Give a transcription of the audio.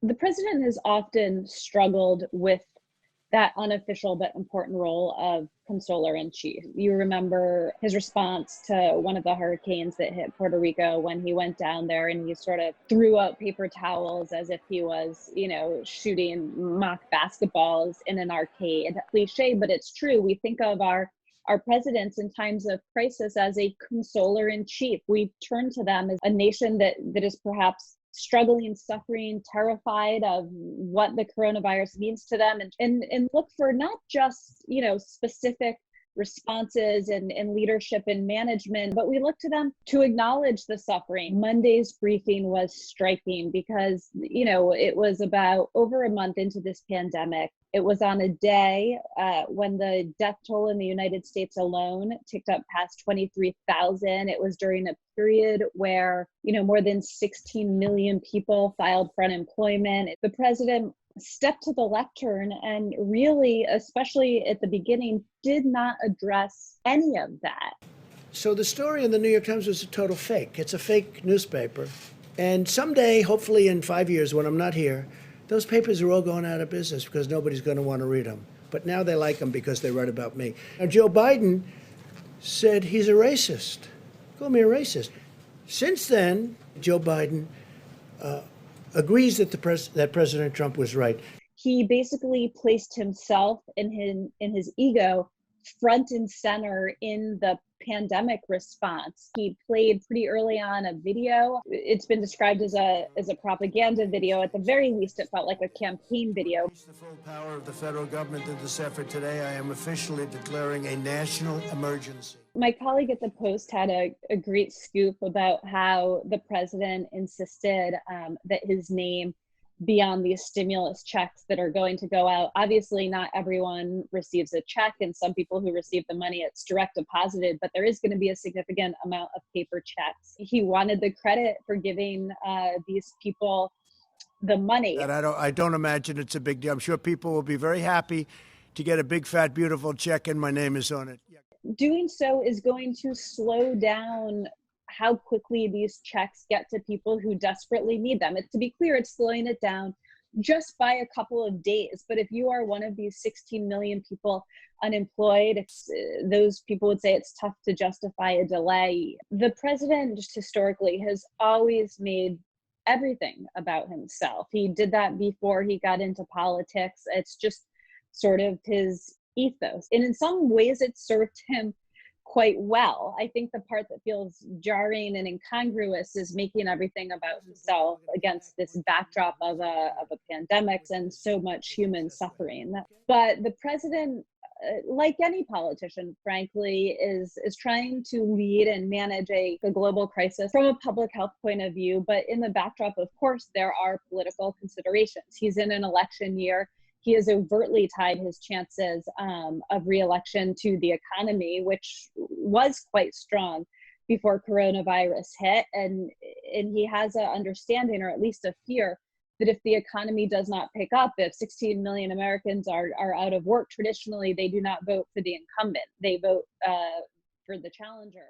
The president has often struggled with that unofficial but important role of consoler in chief. You remember his response to one of the hurricanes that hit Puerto Rico when he went down there and he sort of threw out paper towels as if he was, shooting mock basketballs in an arcade. Cliche, but it's true. We think of our presidents in times of crisis as a consoler in chief. We turn to them as a nation that is perhaps struggling, suffering, terrified of what the coronavirus means to them, and look for not just, specific responses and leadership and management, but we look to them to acknowledge the suffering. Monday's briefing was striking because, it was about over a month into this pandemic. It was on a day when the death toll in the United States alone ticked up past 23,000. It was during a period where, more than 16 million people filed for unemployment. The president stepped to the lectern and really, especially at the beginning, did not address any of that. So the story in the New York Times was a total fake. It's a fake newspaper. And someday, hopefully in 5 years when I'm not here, those papers are all going out of business because nobody's going to want to read them. But now they like them because they write about me. Now, Joe Biden said he's a racist. Call me a racist. Since then, Joe Biden agrees that that President Trump was right. He basically placed himself in his ego front and center in the pandemic response. He played pretty early on a video. It's been described as a propaganda video. At the very least, it felt like a campaign video. The full power of the federal government in this effort today, I am officially declaring a national emergency. My colleague at the Post had a great scoop about how the president insisted that his name be on these stimulus checks that are going to go out. Obviously, not everyone receives a check, and some people who receive the money, it's direct deposited, but there is going to be a significant amount of paper checks. He wanted the credit for giving these people the money. And I don't imagine it's a big deal. I'm sure people will be very happy to get a big, fat, beautiful check, and my name is on it. Yeah. Doing so is going to slow down how quickly these checks get to people who desperately need them. To be clear, it's slowing it down just by a couple of days. But if you are one of these 16 million people unemployed, those people would say it's tough to justify a delay. The president just historically has always made everything about himself. He did that before he got into politics. It's just sort of his ethos. And in some ways, it served him quite well. I think the part that feels jarring and incongruous is making everything about himself against this backdrop of a pandemic and so much human suffering. But the president, like any politician, frankly, is trying to lead and manage a global crisis from a public health point of view. But in the backdrop, of course, there are political considerations. He's in an election year. He has overtly tied his chances of reelection to the economy, which was quite strong before coronavirus hit. And he has an understanding, or at least a fear, that if the economy does not pick up, if 16 million Americans are out of work, traditionally they do not vote for the incumbent. They vote for the challenger.